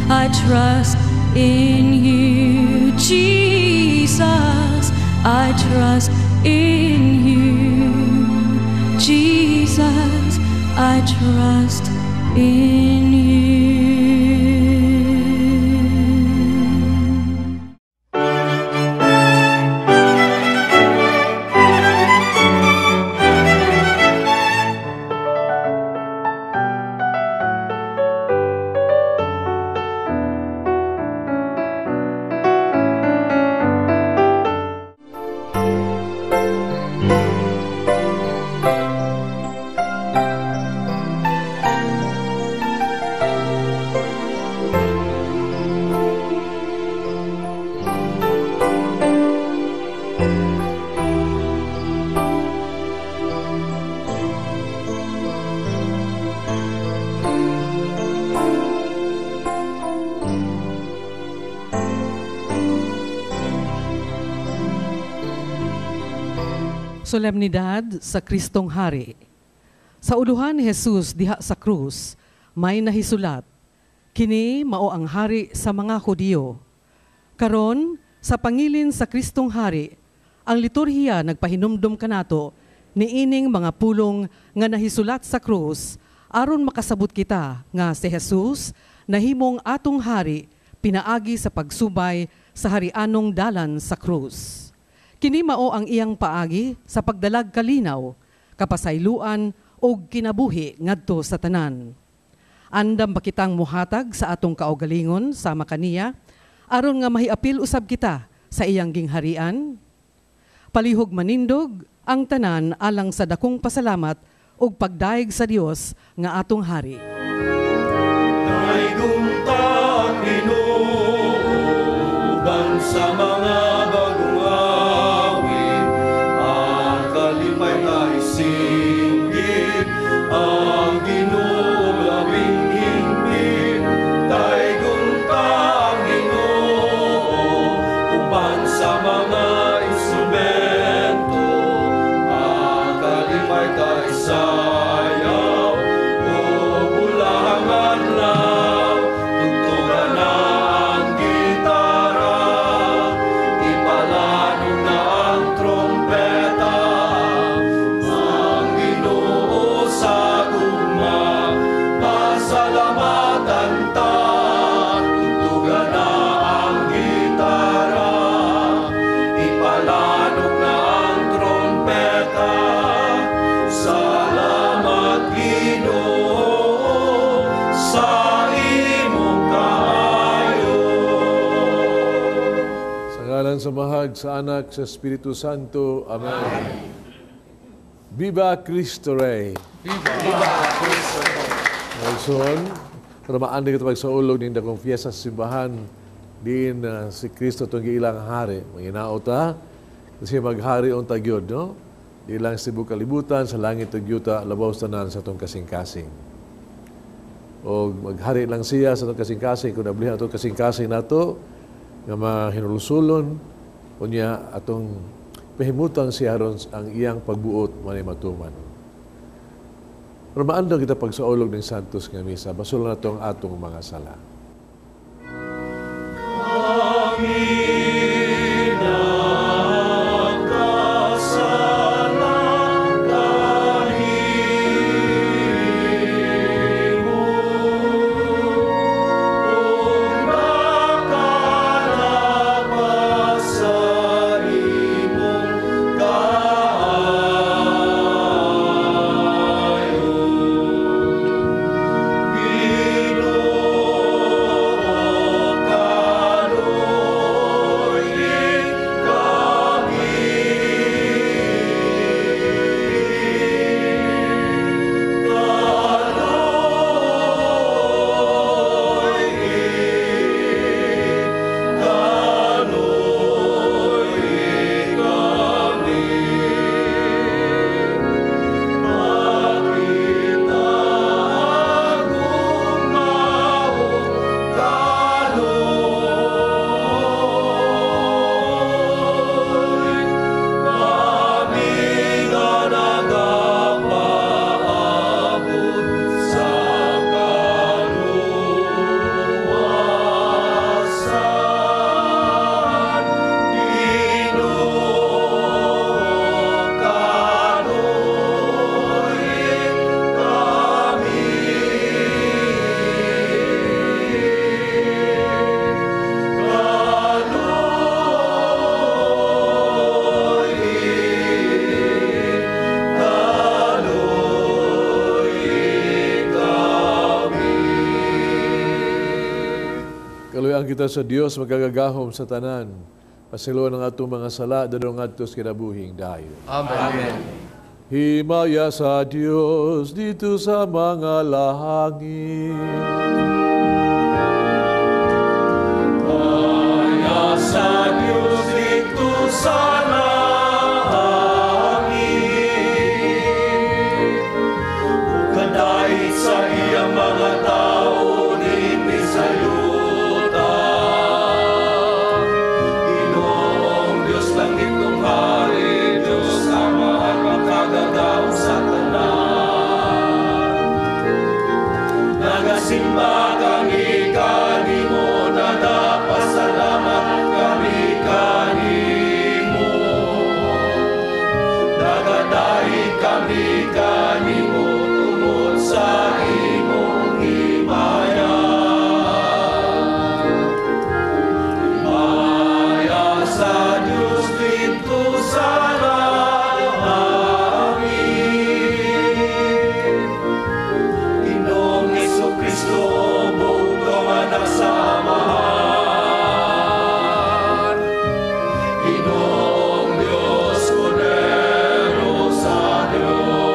I trust in you, Jesus. I trust in you, Jesus. I trust in you. Solemnidad sa Kristong Hari. Sa uluhan ni Jesus diha sa krus, may nahisulat, kini mao ang hari sa mga Hudiyo. Karon, sa pangilin sa Kristong Hari, ang liturhiya nagpahinumdum kanato niining mga pulong nga nahisulat sa krus, aron makasabot kita nga si Jesus nahimong atong hari pinaagi sa pagsubay sa harianong dalan sa krus. Kini mao ang iyang paagi sa pagdalag kalinaw, kapasayloan o kinabuhi ngadto sa tanan. Andam ba kitang muhatag sa atong kaugalingon sama kaniya, aron nga mahiapil usab kita sa iyang gingharian? Palihog manindog ang tanan alang sa dakong pasalamat ug pagdaig sa Dios nga atong hari. Daigong ta Ginoo uban sa mga bagong awit, ang kalimay na isinggit, ang Ginoo labing hingpit. Daigong ta Ginoo uban sa mga instrumento, ang kalimay na isayaw o bulangan lang. Tugtugan na ang gitara, ipalano na ang trompeta, ang Ginoo sa gugma, pasalamatan ta. Tugtugan na ang gitara, ipalano na ang trompeta. Salamat Ginoo sa imong kaayo. Sa ngalan sa Mahal, sa Anak, sa Espiritu Santo. Amen. Viva Cristo Rey! Viva Cristo Rey! Ngayon, karamaan din ito pagsaulog din dakong fiesta sa simbahan din si Cristo itong ilang hari. Manginao ta, kasi maghari on tagyod, no? Di lang sa ibang kalibutan, sa langit tagyuta, labaw tanan sa itong kasing-kasing. O maghari lang siya sa itong kasing-kasing, kung nablihan itong kasing-kasing na ito, nga mahinulusulon, kunya atong pahimutan siya ron ang iyang pagbuot manay matuman. Pero maandang kita pagsaulog ng Santos nga Misa, basulan na ito ang atong mga sala. Amin. kita sa Dios magagagahom sa tanan. Pasiluan ng atong mga sala, dadong atos kinabuhing dayo. Amen. Himaya sa Diyos dito sa mga langit. Himaya sa Diyos dito sa langit. Kadahit sa iyang mga tao din may sayuta. Ginoong Diyos langit ng hari, Diyos Ama at makagagaw sa tanan. Nagasimba kami kanimo, nagapasalamat kami kanimo. Nagadahig kami kanimo tungod sa imong himaya. Himaya sa Diyos dito sa langit. Ginoong Jesucristo, bugtong anak sa amahan. Ginoong Diyos, Kordero sa Diyos.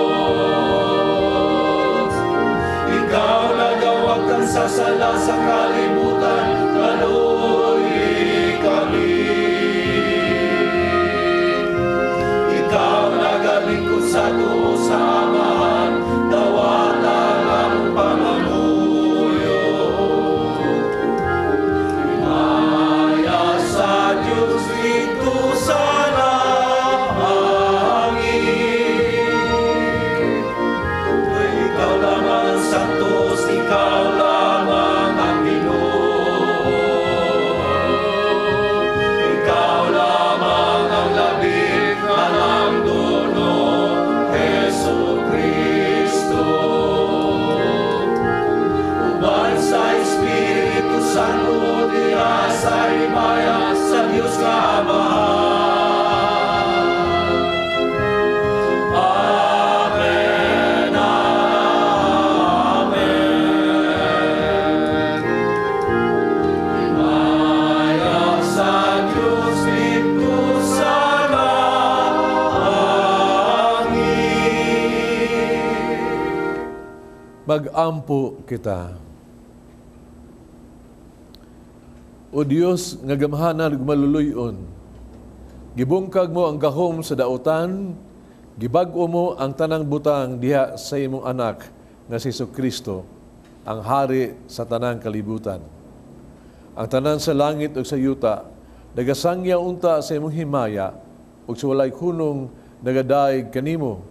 Ikaw nagawag kang sasala sa kalibutan, kaluoy kami. Ikaw nagalingkod sa tuo sa amahan, dawatan ang pangamuyo. Himaya sa Diyos dito sa langit. Ikaw lamang santos, ikaw lamang ang Ginoo. Ikaw lamang ang labing alam dono, Jesucristo. Uban sa Espiritu Santo, diha sa himaya sa Diyos nga Amahan. Amen, amen. Himaya sa Diyos dito sa langit. Mag-ampo kita. O Dios, nga gamhanan ug maluluyon, gibungkag mo ang gahom sa dautan, gibag-o mo ang tanang butang diha sa imong anak nga si Jesucristo, ang hari sa tanang kalibutan. Ang tanan sa langit ug sa yuta, nagasangya unta sa imong himaya, ug sa walay kunong nagadaig kanimo.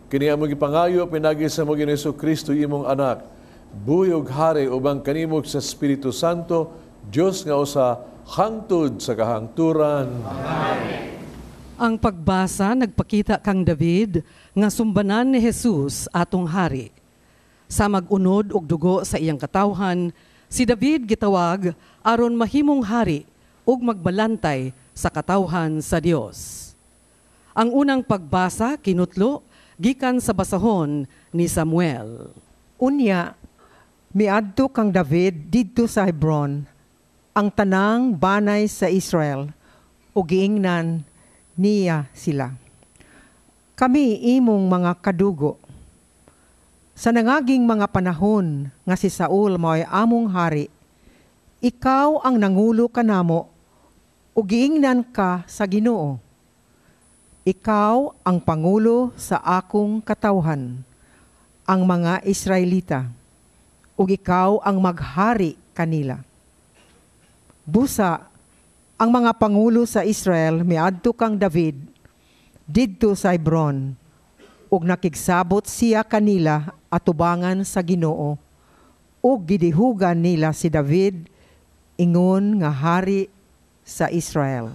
Kini among gipangayo pinagi sa mo Ginoong Jesucristo imong anak, buyog hari ubang kanimo sa Espiritu Santo, Diyos nga usa hangtod sa kahangturan. Ang pagbasa nagpakita kang David nga sumbanan ni Jesus atong hari. Sa mag-unod og dugo sa iyang katawhan, si David gitawag aron mahimong hari ug magbalantay sa katawhan sa Dios. Ang unang pagbasa kinutlo gikan sa basahon ni Samuel. Unya, miadto kang David didto sa Hebron, ang tanang banay sa Israel, o giingnan niya sila. Kami imong mga kadugo. Sa nangaging mga panahon nga si Saul mao'y among hari, ikaw ang nangulo kanamo, o giingnan ka sa Ginoo. Ikaw ang pangulo sa akong katawhan, ang mga Israelita, ug ikaw ang maghari kanila. Busa, ang mga pangulo sa Israel miadto kang David didto sa Hebron, ug nakigsabot siya kanila atubangan sa Ginoo, ug gidihugan nila si David ingon nga hari sa Israel.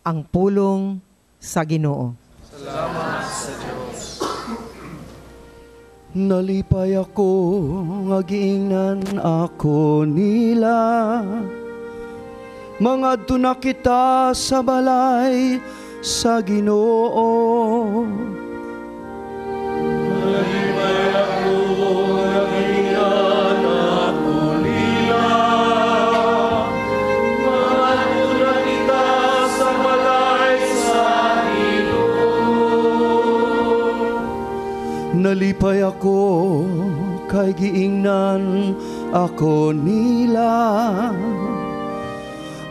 Ang pulong sa Ginoo. Nalipay ako, nga giingnan ako nila. Mangadto na kita sa balay sa Ginoo. Nalipay ako, nga giingnan ako nila. Nalipay ako kay giingnan ako nila.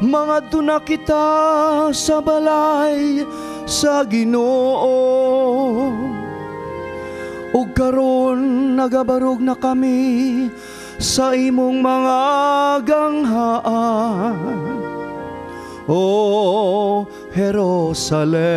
Mga duna kita sa balay sa Ginoo. Ug karon nagabarog na kami sa imong mga ganghaan. O Jerusalem,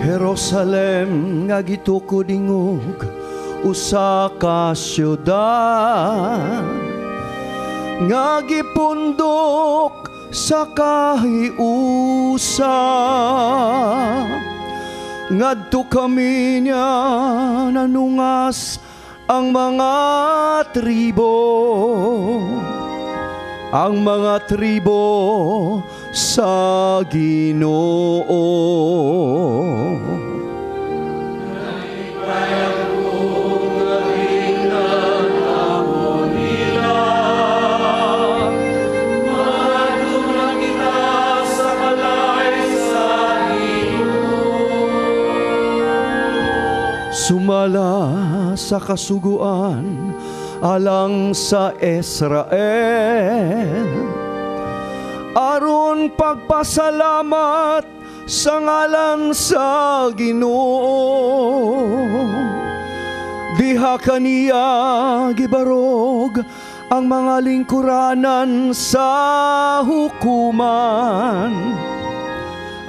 Jerusalem nga gituko dingog usa ka syudad nga gipundok sa kahiusa. Ngadto kami niya nanungas ang mga tribo, ang mga tribo sa Ginoo. Sumala sa kasuguan alang sa Israel, aron pagpasalamat sa ngalan sa Ginoo. Diha kaniya gibarog ang mga lingkuranan sa hukuman,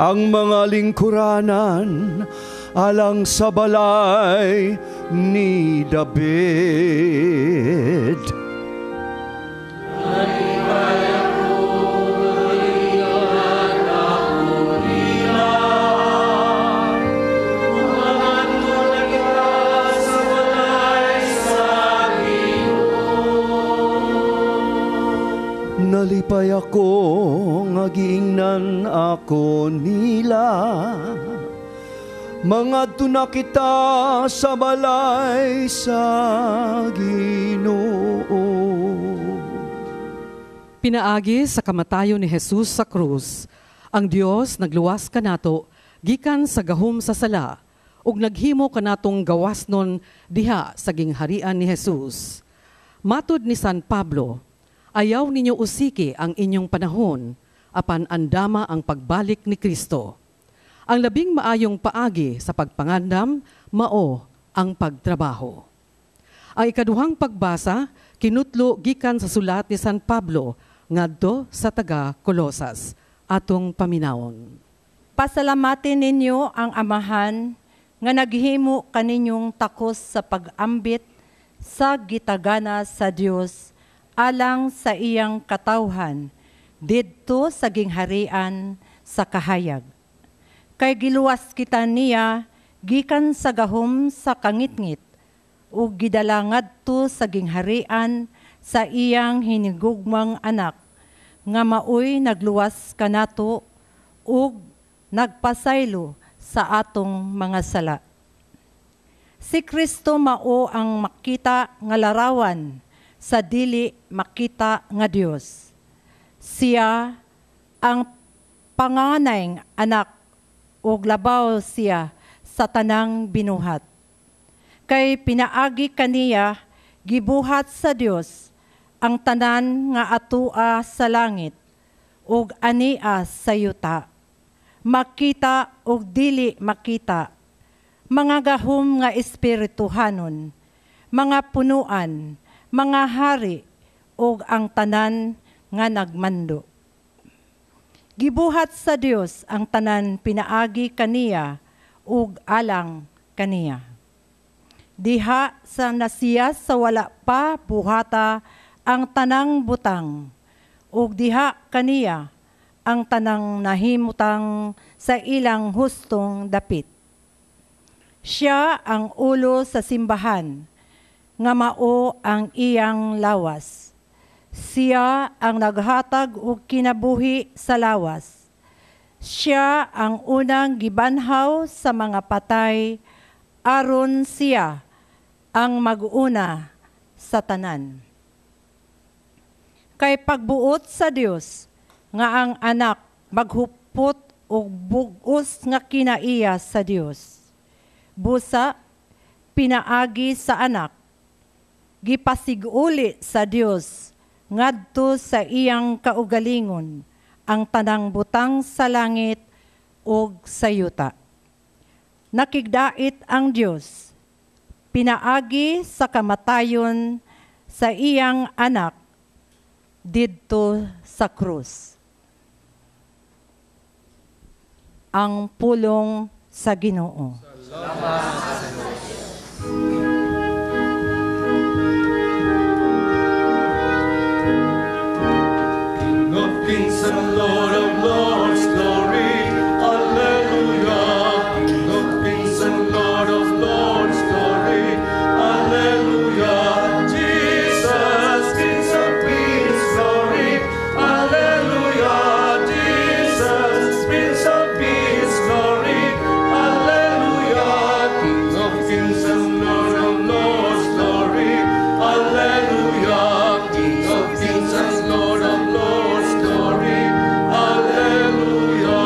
ang mga lingkuranan alang sa balay ni David. Nalipay ako nga giingnan ako nila. Mga tuna kita sa balay sa Ginoo. Pinaagi sa kamatayon ni Jesus sa krus, ang Dios nagluwas kanato gikan sa gahom sa sala ug naghimo kanatong gawasnon diha sa gingharian ni Jesus. Matud ni San Pablo, ayaw ninyo usiki ang inyong panahon apan andama ang pagbalik ni Kristo. Ang labing maayong paagi sa pagpangandam, mao ang pagtrabaho. Ang ikaduhang pagbasa, kinutlo gikan sa sulat ni San Pablo ngadto sa taga Colosas, atong paminawon. Pasalamatin ninyo ang Amahan nga naghimo kaninyong takos sa pag-ambit sa gitagana sa Dios alang sa iyang katawhan didto sa gingharian sa kahayag. Kay giluwas kita niya gikan sa gahom sa kangitngit ug gidala ngadto sa gingharian sa iyang hinigugmang anak nga maoy nagluwas kanato ug nagpasaylo sa atong mga sala. Si Kristo mao ang makita nga larawan sa dili makita nga Dios. Siya ang panganayng anak ug labaw siya sa tanang binuhat. Kay pinaagi kaniya gibuhat sa Dios ang tanan nga atua sa langit ug ania sa yuta, makita ug dili makita, mga gahom nga espirituhanon, mga punuan, mga hari ug ang tanan nga nagmando. Gibuhat sa Dios ang tanan pinaagi kaniya ug alang kaniya. Diha sa nasiya sa wala pa buhata ang tanang butang ug diha kaniya ang tanang nahimutang sa ilang hustong dapit. Siya ang ulo sa simbahan nga mao ang iyang lawas. Siya ang naghatag og kinabuhi sa lawas. Siya ang unang gibanhaw sa mga patay, aron siya ang mag-una sa tanan. Kay pagbuot sa Dios nga ang anak maghupot og bug-os nga kinaiya sa Dios. Busa pinaagi sa anak, gipasiguli sa Dios ngadto sa iyang kaugalingon ang tanang butang sa langit ug sa yuta. Nakigdait ang Dios, pinaagi sa kamatayon sa iyang anak didto sa krus. Ang pulong sa Ginoo. King of kings and Lord of lords, glory, hallelujah. King of kings and Lord of lords, glory, hallelujah. Jesus, King of peace, glory, hallelujah. Jesus, Prince of peace, glory, hallelujah. King of kings and Lord of lords, glory, hallelujah. King of kings and Lord of lords, glory, hallelujah.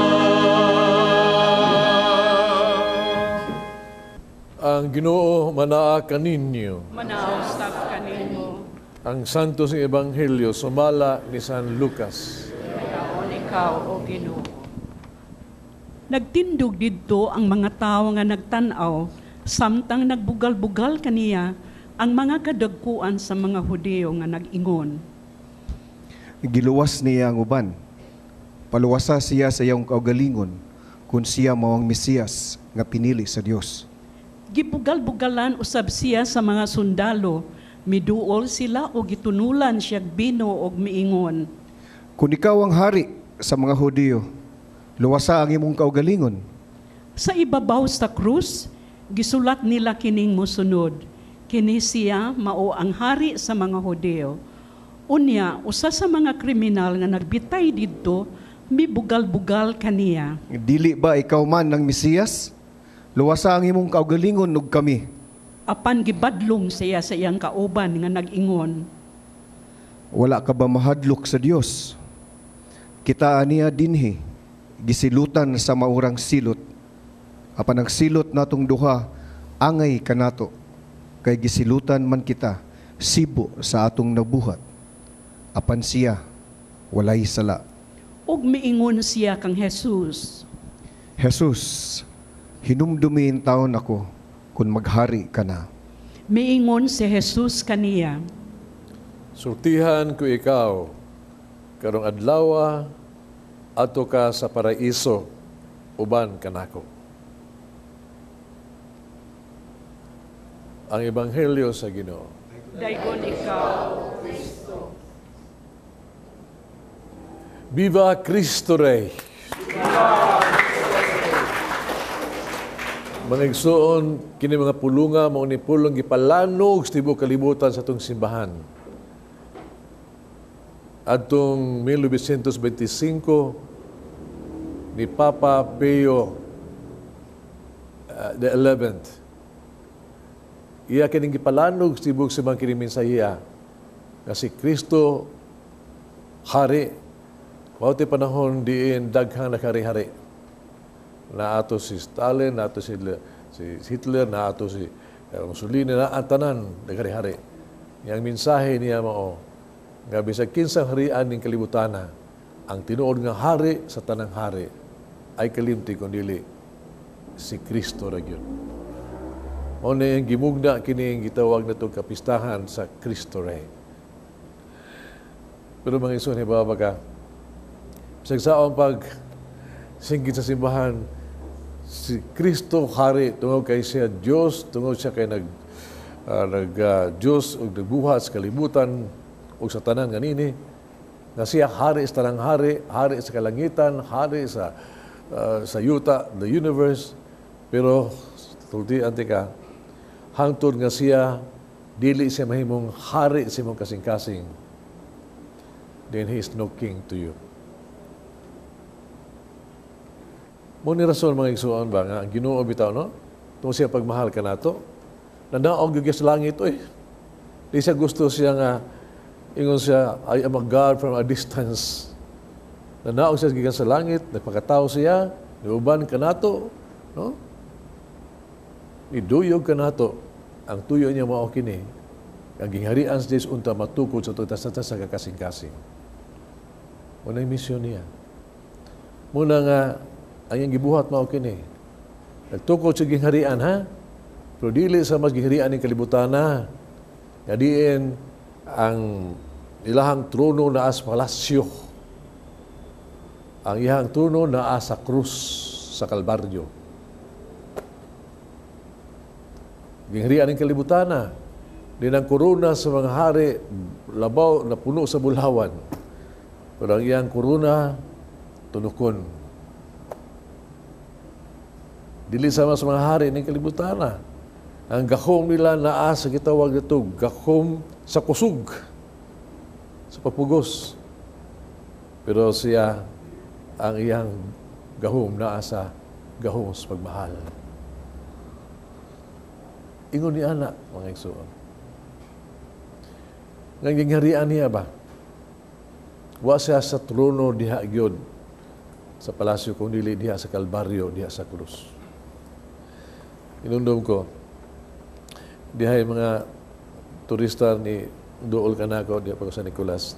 Ang Ginoo manaa kaninyo. Manausap kanimo, Ang Santos ng Ebanghelyo sumala ni San Lucas. dayon ikaw o Ginoo. Nagtindog didto ang mga tawo nga nagtan-aw, samtang nagbugal-bugal kaniya ang mga kadagkuan sa mga Hudyo nga nag-ingon. Giluwas niya ang uban. Paluwasa siya sa iyong kaugalingon kung siya mao ang Mesiyas nga pinili sa Dios. Gibugal-bugalan usab siya sa mga sundalo, miduol sila o gitunulan siya bino og miingon. Kung ikaw ang hari sa mga Hudyo, luwasa ang imong kaugalingon. Sa ibabaw sa krus, gisulat nila kining mosunod. Kini siya mao ang hari sa mga Hudyo. Unya, usa sa mga kriminal nga nagbitay didto, mibugal-bugal kaniya. Dili ba ikaw man ang Mesiyas? Luwasa ang imong kaugalingon ug kami. Apan gibadlong siya sa iyang kauban nga nag-ingon. Wala ka ba mahadlok sa Dios? Kita aniya dinhi, gisilutan sa maurang silot. Apan ang silot natong duha, angay kanato. Kay gisilutan man kita, sibo sa atong nabuhat. Apan siya, walay sala. Ug miingon siya kang Jesus. Jesus, hinumdumin taon ako kung maghari ka na. Miingon si Jesus kaniya. Sultihan ko ikaw, karong adlaw ato ka sa paraiso, uban kanako. Ang Ebanghelyo sa Ginoo. Dayon ikaw. Viva Cristo Rey! Mga igsoon, kini mga pulunga, mao ni pulong gipalanog sa tibuok kalibutan sa atong simbahan. Atong 1925 ni Papa Pio the 11th. Iya kining gipalanog sa tibuok simbahang kini mensahiya nga si Kristo hari. Mao ti panahon diin daghang nakari-hari. Na ato si Stalin, na ato si Hitler, na ato si Mussolini, na ang tanan nakari-hari. Yang mensahe niya mao nga bisag kinsang harian ning kalibutana, ang tinuod nga hari sa tanang hari ay kalimti kundi si Kristo ra gyud. Mao na yung gimugna kini gitawag natong kapistahan sa Kristo Rey. Pero mga igsoon, hibawa ka, bisag saon pag singgit sa simbahan, si Kristo hari tungod kay siya Dios, tungod siya kay Dios ug nagbuhat sa kalibutan ug sa tanan ganini, nga siya hari sa tanang hari, hari sa kalangitan, hari sa yuta, the universe. Pero tulti antika, hangtod nga siya dili siya mahimong hari sa imong kasing-kasing, then he is no king to you. Mo ni rason mga igsuon ba nga ang Ginoo bitaw no? Tungod siya pagmahal kanato. Nandaog gyud sa langit oy. Di siya gusto siya nga ingon siya, I am a God from a distance. Nandaog siya gikan sa langit, nagpakatao siya, niuban kanato, no? Iduyog kanato. Ang tuyo niya mao kini. Ang gingharian sa Dios unta matukod sa tutas-tutas sa kakasing-kasing. Muna yung misyon niya. Muna nga, ang iyang gibuhat mao kini. Nagtukod sa gingharian, ha? Pero dili sa mas gingharian ng kalibutan na. Yadiin ang ilahang trono na as palasyo. Ang ihang trono na as sa krus sa Kalbaryo. Gingharian ng kalibutan na. Din ang korona sa mga hari, labaw na puno sa bulawan. Pero ang iyang korona, tunukon. Dili sama sa mga hari ng kalibutan na. Ang gahom nila naa sa gitawag nito, gahom sa kusog, sa papugos. Pero siya, ang iyang gahom naa sa gahom sa pagmahal. Ingon ni anak, mga igsoon. Nang gingharian niya ba? Wa siya sa trono diha gyud sa palasyo kung dili diha sa Kalbaryo, diha sa krus. Inundom ko, dihay mga turista ni Duol Kanako, diha pa ko sa Nicolas.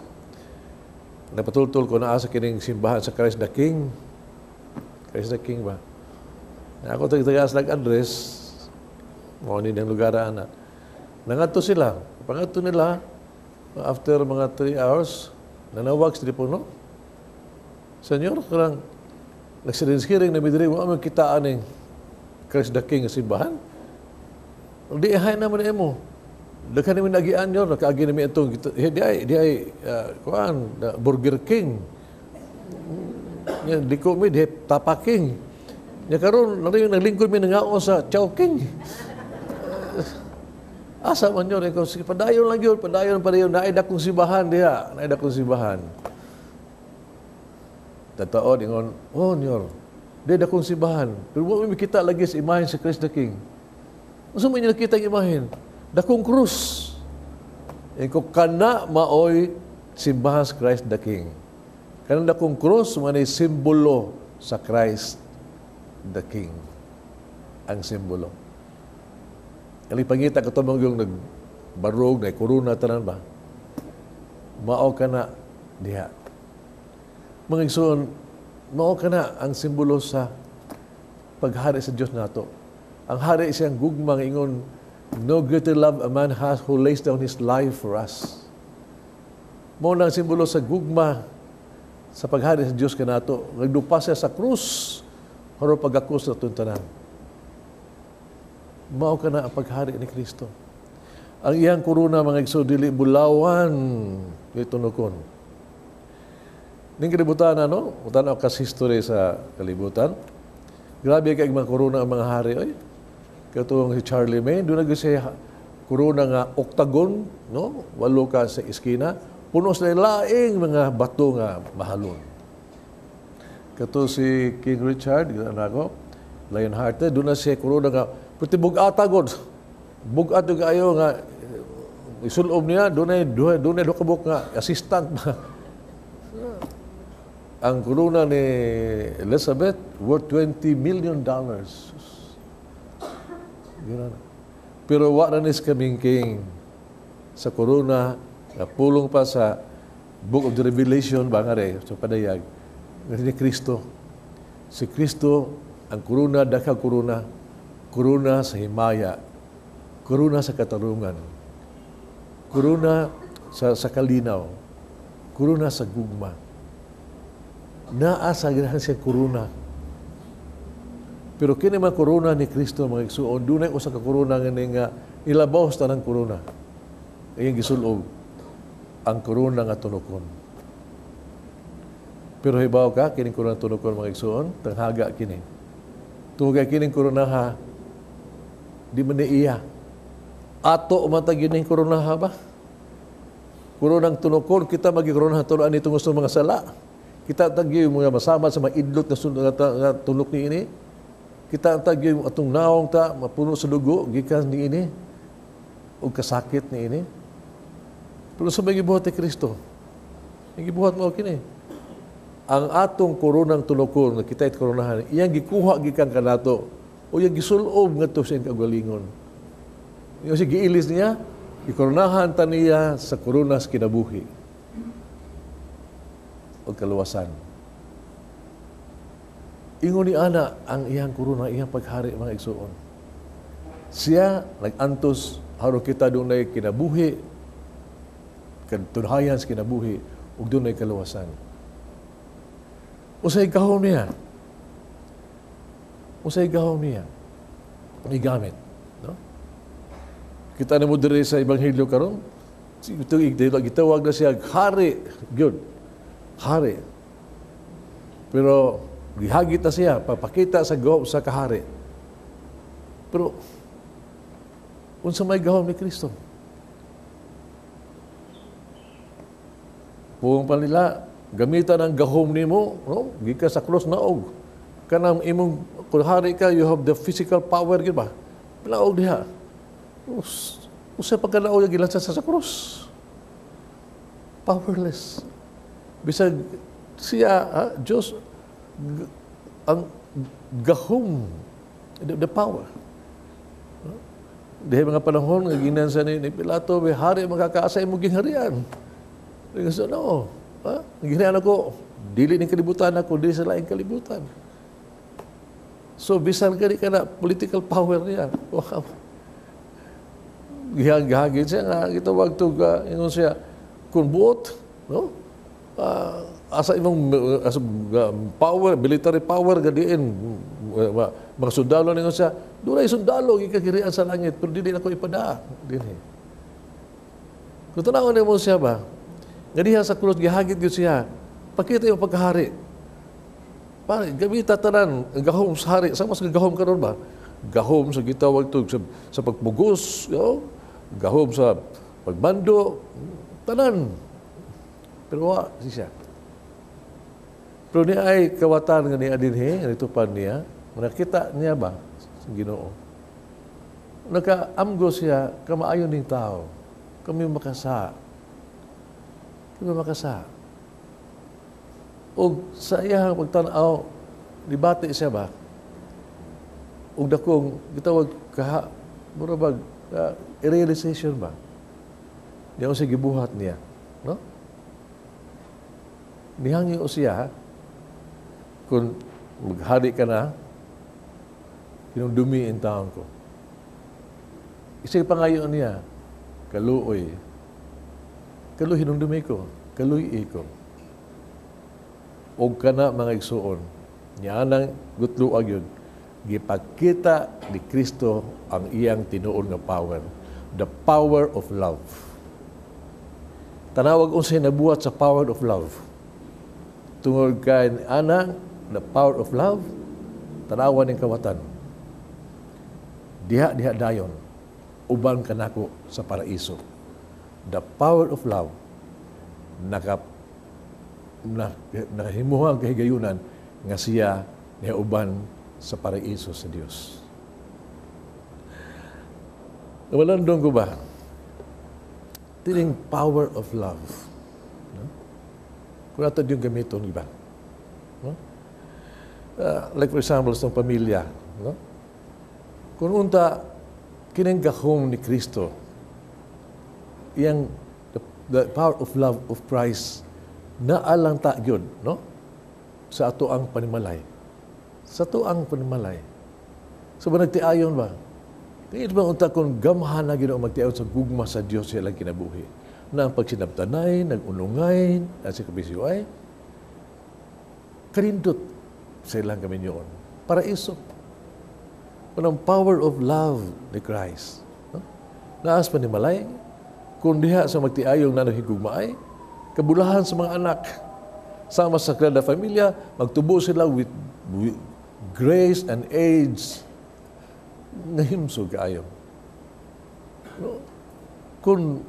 Napatultol ko na asa kining simbahan sa Christ the King. Christ the King ba? Na ako tagas nag-address, mo ni ng lugar ana. Nangadto sila. Pangadto nila after mga 3 hours, nanawag sa telepono. Senyor, karang nagsiring-siring na bidiri mo amang kitaan ng Christ the King sa simbahan. Di hay naman mo. Daghan namin nagian yun, nakaagi namin itong, di ay, kuhaan, Burger King. Di ko mi, di Tapa King. Nya karon naglingkod mi nangaon sa Chow King. Asa man yun, sige, padayon lang yun, padayon, naida kong simbahan diha, naida kong simbahan. Tataon, ingon, oh, nyor, naida kong simbahan. Pero mo kita lagi sa imahen si Christ the King. Gusto mo niya nakita ang imahen? Dakong krus. Iko kana maoy simbahan sa Christ the King. Kanang dakong krus, manay simbolo sa Christ the King. Ang simbolo. Kalipangita ko tamang yung nagbarog, na korona, tanan ba? Mao ka na diha. Mga igsoon, mao ka na ang simbolo sa paghari sa Diyos nato. Ang hari siyang gugmang ingon, no greater love a man has who lays down his life for us. Mao na ang simbolo sa gugma sa paghari sa Diyos kanato. Nagdupa siya sa krus, haro pagakos na tuntanan. Mao ka na ang paghari ni Kristo. Ang iyang korona, mga igsoon, dili bulawan, ito nukon. Ning kalibutan, ano? Utanaw kas history sa kalibutan. Grabe kay mga korona ang mga hari, oy. Katong si Charlemagne, doon siya korona nga octagon, no? 8 ka sa iskina, puno sa laing mga bato nga mahalon. Kato si King Richard, anak ko, Lionhearted, doon na siya korona nga, pati bugata god. Bugat yung kayo nga, isulob niya, doon ay dokabok nga, assistant ba. Ang korona ni Elizabeth worth $20 million. Pero wala na kaming king sa korona na pulong pa sa Book of the Revelation ba nga rin, sa padayag ni Kristo. Si Kristo ang korona, dakang korona, korona sa himaya, korona sa katarungan, korona sa kalinaw, korona sa gugma. Naasa ganahan siya korona. Pero kini man korona ni Kristo, mga igsuon, dunay usa ka korona nga ilabaw sa tanang korona. Ayang gisulob ang korona nga tunukon. Pero hibaw ka, kining korona tunukon, mga igsuon, tanghaga kini. Tungkay kining korona ha, di man iya. Ato matag yun yung korona ha ba? Koronang tunukon, kita magi-korona tulaan itong gusto mga sala. Kita tagyo mga masama sa mga idlot nga tulok ni ini. Kita tagyo atong naong ta mapuno sa dugo gikan ni ini ug kasakit ni ini. Pero sa mga gibuhat ni Kristo, gibuhat mo kini. Ang atong koronang tulokon nga kita koronahan, iyang gikuha gikan kanato o iyang gisulob ngadto sa kagalingon. Yung si giilis niya, ikoronahan ta niya sa koronas kinabuhi o kaluwasan. Ingon ni ana ang iyang korona, iyang paghari mga igsoon. Siya nag-antos aron kita dunay kinabuhi, kadtunhayan sa kinabuhi ug dunay kaluwasan. Usay gahom niya. Usay gahom niya. Ni gamit, no? Kita na mo diri sa ebanghelyo karon, ito gitawag na siya hari, gyud. Hari. Pero gihagit na siya, papakita sa gahom sa kahari. Pero unsa may gahom ni Kristo? Puong pa nila, gamitan ang gahom nimo, no? Gikan sa krus naog. Kanang imong kung hari ka, you have the physical power, gid ba? Naog diha. Usa pa ka naog gilansa sa krus. Powerless. Bisag siya, Diyos, ang gahom, the power. Dahil mga panahon, ginansa ni Pilato, may hari makakaasay mo gingharian. Kasi no, gingharian ako, dili ng kalibutan ako, dili sa laing kalibutan. So, bisan ka na political power niya. Wow. Gihagin siya nga, gitawag ito, ingon siya, kung buot, no? Asa imong power, military power gadiin mga sundalo ningon siya, dunay sundalo gikagirian sa langit pero dili nako ipada dinhi. Kung tanawon nimo siya ba, nga diha sa krus gihagit gyud siya, pakita yung pagkahari. Pare, gamita tanan ang gahom sa hari, sa mas gahom karon ba? Gahom sa gitawag to sa pagpugos, yo, gahom sa pagbando, tanan. Pero wa siya. Pero niya ay kawatan nga niya dinhi, nitupan niya, nakita niya ba sa Ginoo. Nakaamgo siya, kamaayon ning tao. Kami makasa. Kami makasa. O sa iyang pagtanaw, dibati siya ba? O dakong gitawag kaha, murabag, realization ba? Diyan siya gibuhat niya. No? Nihangi o siya, kung maghari ka na, kinundumi ang taon ko. Isa'y pangayon niya, kaluoy. Kaluoy hinundumi ko, kaluoy ko. O ka na mga igsuon, niya nang gutluag yun, gipakita ni Kristo ang iyang tinuon nga power. The power of love. Tanawag unsay nabuhat sa power of love. Tungod kay ana, the power of love, tanawan ng kawatan. Diha dayon, uban kanako sa paraiso. The power of love, nakahimuhang kahigayunan nga siya niya uban sa paraiso sa Dios. Nawalandong ko ba? Tining power of love. Kung nato yung gamiton, di ba? No? Like for example, sa pamilya. No? Kung unta, kining gahom ni Kristo, the power of love of Christ, naalang ta yun, no? Sa ato ang panimalay. Sa ato ang panimalay. So ba nagtiayon ba? Kaya ba unta kung gamhan na ginoong magtiayon sa gugma sa Diyos siya lang kinabuhi? Na ang pagsinabtanay, nag-unungay, at sa kabisyoay, karindot sa ilang kami yun. Paraiso. Ang power of love ni Christ. No? Naas pa ni Malay, kung diha sa magtiayong nanahigugmaay, kabulahan sa mga anak, sama sa Sagrada Familia, magtubo sila with grace and age, nahimso kaayo. No? Kung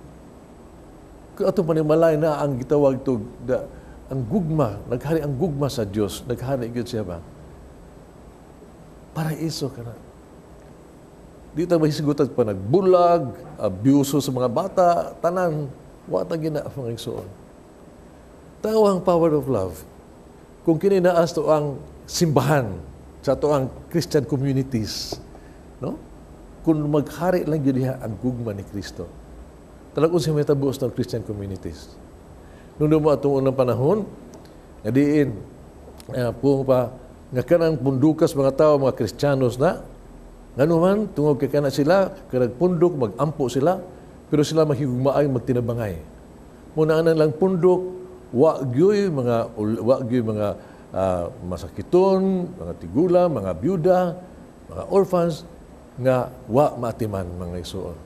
atong panimalay na ang gitawag to ang gugma, naghari ang gugma sa Dios, naghari gyud siya ba? Paraiso ka na. Di ta mahisugutan pa nagbulag, abuso sa mga bata, tanan, wata gina mga igsoon. Tawang power of love. Kung kininaas to ang simbahan sa to ang Christian communities, no? Kung maghari lang yun diha ang gugma ni Kristo. Talagang siya may tabuos ng Christian communities. Nung mo atong unang panahon, nga diin, pong pa, nga kanang pundukas mga tao, mga Kristiyanos na, nga naman, tungod kay kana sila, kanang pundok, mag-ampo sila, pero sila mahigugmaay, magtinabangay. Muna lang pundok, wagyoy mga masakiton, mga tigula, mga byuda, mga orphans, nga wa maatiman mga igsoon.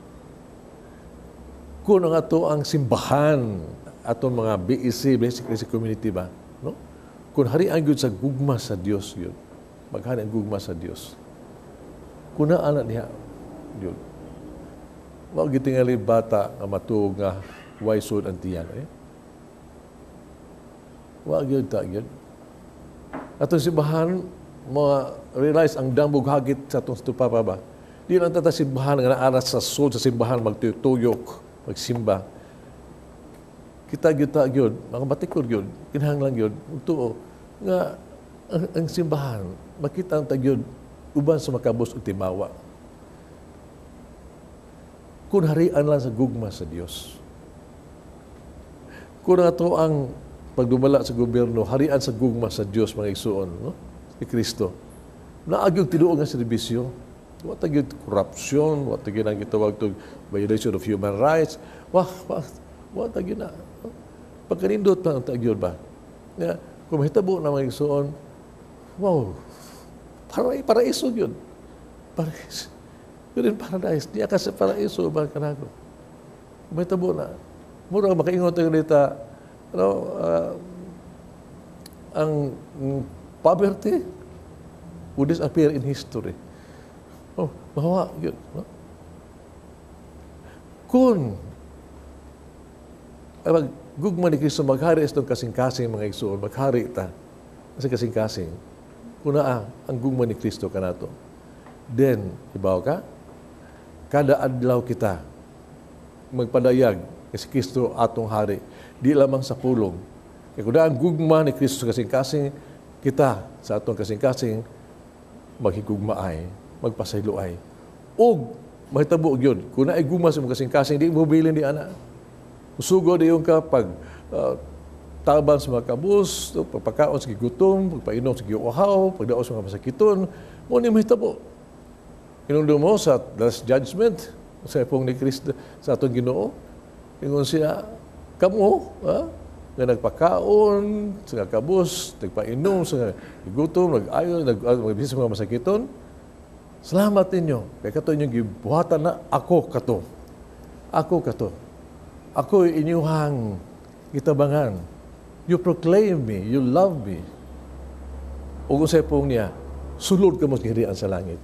Kung ang ato ang simbahan, atong mga BEC, Basic Christian Community ba, no? Kung harian gyud sa gugma sa Dios yun, maghari ang gugma sa Dios. Kung naanak niya, yun. Wa gitingali bata nga matuog nga way sud ang tiyan, eh? Wa gyud ta gyud. Atong simbahan realize ang dambog hagit sa atong stupa pa ba. Di lang tata simbahan nga naaras sa sud sa simbahan magtuyok, magsimba. Kita gyud mga batikod gyud, kinahanglan gyud tuo nga ang simbahan makita ang tagyod uban sa makabus ug timawa. Kung harian lang sa gugma sa Dios. Kung ato ang pagdumala sa gobyerno, harian sa gugma sa Dios mga igsoon, no? Ni Kristo. Naagyog tinuod nga serbisyo. Wa tagyod korupsyon, wa tagyod ang gitawag to violation of human rights. Wa tagyod na. Pagkanindot pa ang tagyod ba? Nga, kung mahitabo na mga igsoon, wow, paraiso yun. Paraiso. Yun yung paradise. Di ka sa paraiso ba kanago? Kung mahitabo na. Mura makaingot tayo nita, ang poverty would disappear in history. Oh, mahawa yun. No? Kung gugma ni Kristo maghari itong kasing-kasing mga igsoon, maghari ita kasi kasing-kasing kung naa ang gugma ni Kristo kanato. Then, ibaw ka, kada adlaw kita magpadayag kasi Kristo atong hari, di lamang sa pulong. Kaya kung ang gugma ni Kristo kasing-kasing, kita sa atong kasing-kasing maghigugmaay, magpasayloay. O mahitabo yun, kung naay gugma sa mga kasing-kasing, di mo bilin di ana. Usugo di yung kapag tabang sa mga kabus, pagpakaon sa gigutom, pagpainom sa giuhaw, pagdaos sa mga masakiton, mo ni mahitabo. Inundo mo sa last judgment, sa pong ni Kristo, sa atong Ginoo, ingon siya, kamo, nga nagpakaon, sa kabus, nagpainom, sa gigutom, nag-ayon, nagbisip mga masakiton, salamat ninyo. Kaya kato inyong gibuhatan na ako kato. Ako kato. Ako inyuhang gitabangan. You proclaim me, you love me. O kung sa'yo pong niya, sulod ka mo sa hirian sa langit.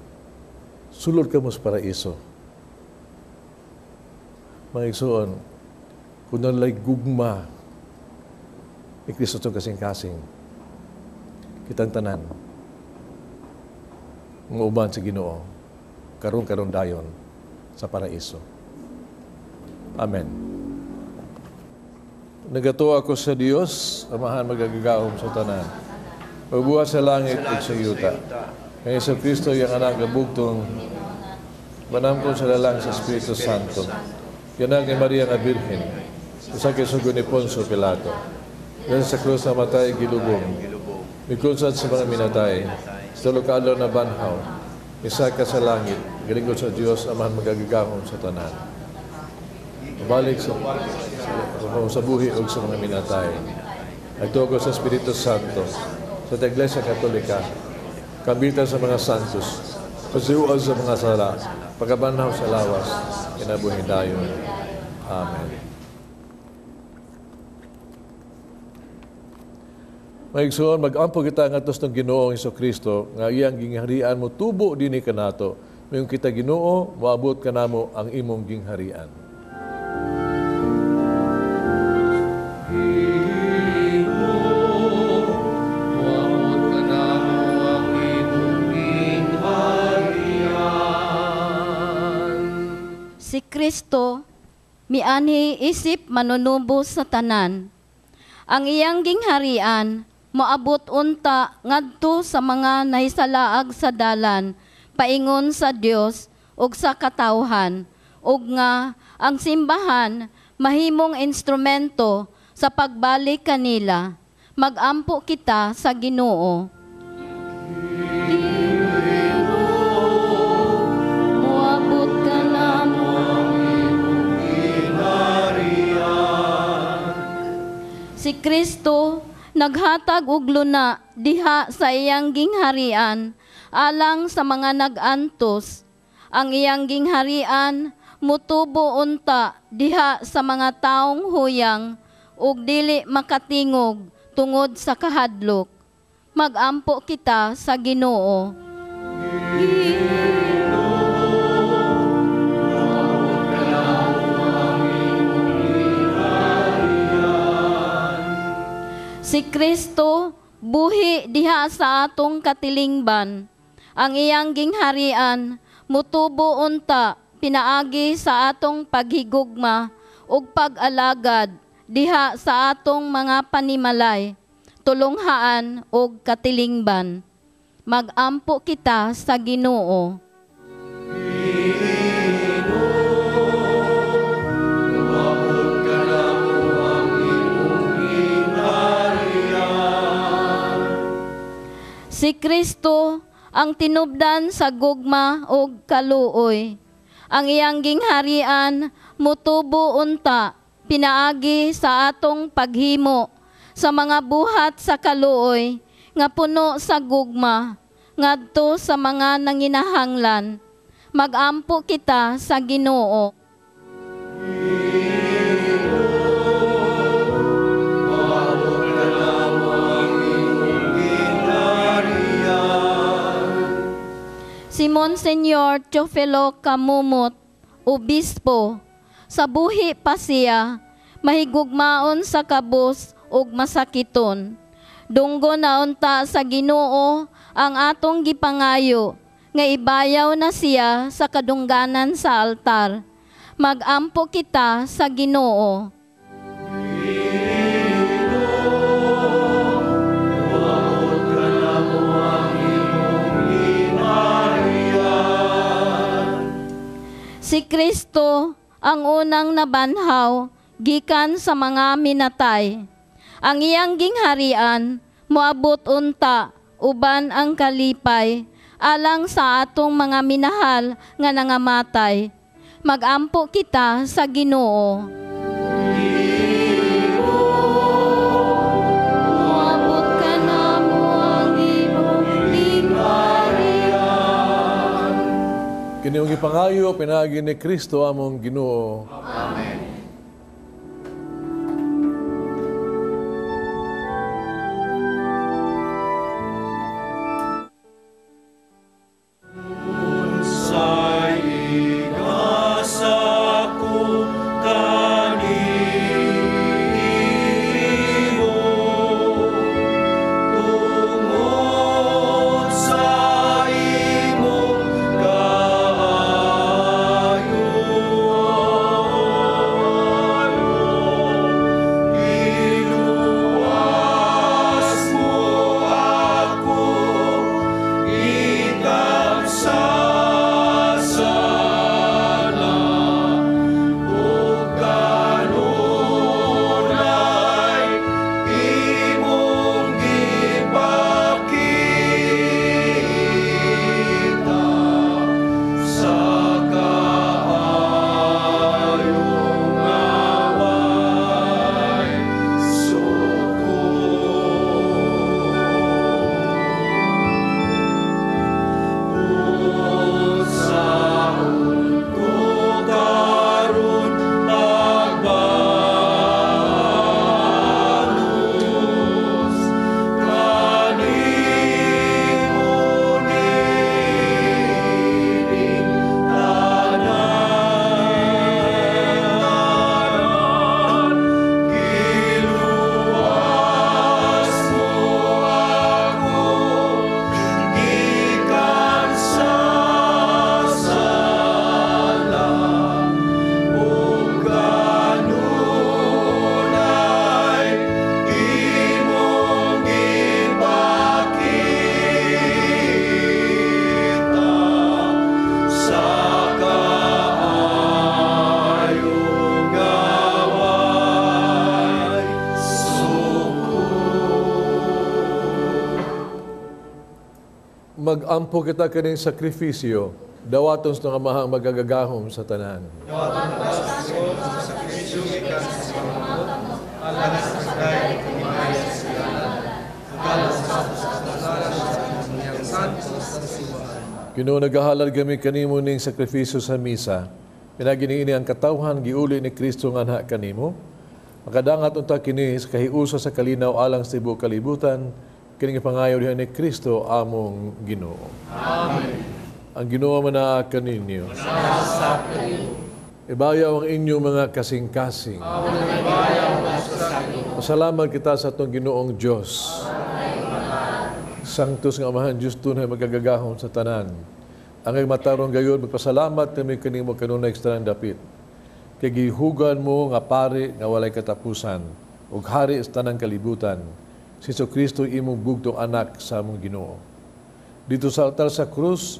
Sulod ka mo sa paraiso. Mga igsoon, kung nalay gugma ni Kristo itong kasing-kasing, kitang tanan, mga uban sa Ginoo, karon dayon sa paraiso. Amen. Nagato ako sa Dios, amahan magagagahom sa tanan. Magbuhat sa langit at sa yuta. Kaya sa Kristo yung anak na bugtong, manamkon sa lalang sa Espiritu Santo. Yanag ni Maria na Birhen, sa kisugo ni Poncio Pilato. Yan sa krus na matay, gilubong. Mikunsat sa mga minatay, sa lokalo na banhaw, isa ka sa langit, galingkod sa Diyos, amahan magagagahom sa tanan. Balik sa buhi o sa mga minatay. Nagtugo sa Espiritu Santo, sa Iglesia Katolika, kabitan sa mga santos, pasiuan sa mga sala, pagkabanhaw sa lawas, kinabuhi dayon. Amen. Maigsoon, mag-ampo kita nga tos ng Ginoong Hesukristo, nga iyang gingharian mo, tubo din ka nato, mayong kita Ginoo, maabot ka namo ang imong gingharian. Imo Kristo, mianhi isip manunubo sa tanan. Ang iyang gingharian, moabot unta ngadto sa mga nahisalaag sa dalan, paingon sa Dios ug sa katawhan, ug nga ang simbahan mahimong instrumento sa pagbalik kanila. Magampo kita sa Ginoo. Moabot ka na mo ang imong gingharian. Si Kristo naghatag og luna diha sa iyang gingharian alang sa mga nag-antos. Ang iyang gingharian mutubo unta diha sa mga taong huyang ug dili makatingog tungod sa kahadlok. Magampo kita sa Ginoo. Si Kristo buhi diha sa atong katilingban. Ang iyang gingharian mutubo unta pinaagi sa atong paghigugma ug pag-alagad diha sa atong mga panimalay, tulonghaan ug katilingban. Magampo kita sa Ginoo. Si Kristo ang tinubdan sa gugma ug kaluoy. Ang iyang gingharian mutubo unta pinaagi sa atong paghimo sa mga buhat sa kaluoy nga puno sa gugma ngadto sa mga nanginahanglan. Magampo kita sa Ginoo. Si Monsignor Teofilo Camumot, Obispo, sa buhi pa siya, mahigugmaon sa kabus ug masakiton. Dunggo na unta sa Ginoo ang atong gipangayo, nga ibayaw na siya sa kadungganan sa altar. Magampo kita sa Ginoo. Si Kristo ang unang nabanhaw gikan sa mga minatay. Ang iyang gingharian moabot unta uban ang kalipay alang sa atong mga minahal nga nangamatay. Magampo kita sa Ginoo. Moabot ka na mo ang imong gingharian. Kiniong ipangayo, pinagi ni Kristo among Ginoo. Amen. Mag-ampo kita kaning sakrifisyo, dawaton sa nga mahang magagagahom sa tanan. Ginoo, nagahalad kami kanimo ning sakrifisyo sa misa. Pinaginiini ang katawhan giuli ni Kristo nga anha kanimo. Makadangat unta kini sa kahiusa sa kalinaw alang sa tibuok kalibutan, kining pangayo diha ni Kristo among Ginoo. Amen. Ang Ginoo manaa kaninyo. Ibayaw ang inyong mga kasing-kasing. Pasalamat kita sa atong Ginoong Diyos. Sanctus nga Amahan Diyos tunay magagagahon sa tanan. Ang matarong gayon, magpasalamat kami kanimo kanunay ekstrang dapit. Kay gihugan mo nga pari nga walay katapusan, ug hari sa tanang kalibutan, si Kristo imong bugtong anak sa among Ginoo. Dito sa altar sa krus,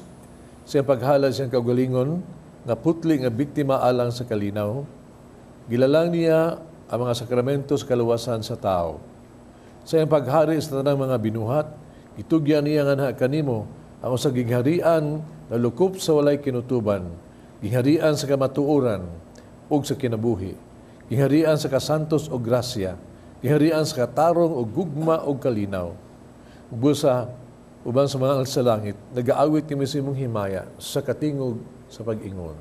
siyang paghalad siyang kaugalingon, nga putli nga biktima alang sa kalinaw, gilalang niya ang mga sakramento sa kaluwasan sa tao. Sa iyang paghari sa tanang mga binuhat, itugyan niya nga na kanimo ang sa gingharian na lukup sa walay kinutuban, gingharian sa kamatuoran ug sa kinabuhi, gingharian sa kasantos o grasya, gingharian sa katarong o gugma o kalinaw. Busa, uban sa mga sa langit, nag-aawit kami sa imong himaya sa katingog sa pag-ingon.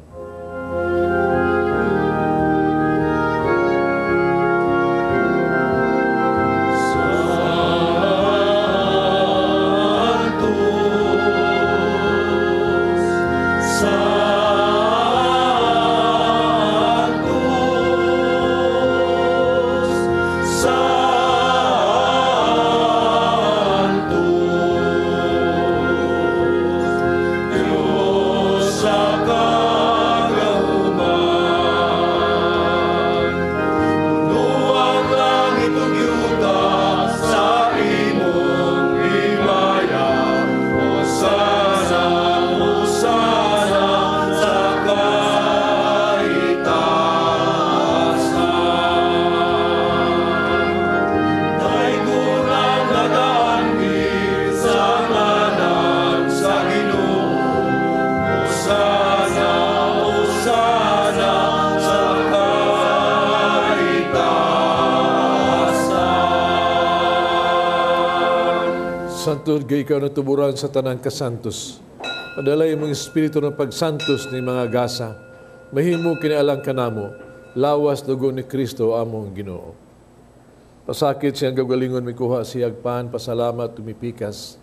Santos, gay ikaw na tuburan sa tanang kasantos. Padalay mong espiritu ng pagsantos ni mga gasa. Mahimo kinialang kanamo, lawas dugo ni Kristo among Ginoo. Pasakit siyang gagalingon mikuha siyag pan, pasalamat, tumipikas.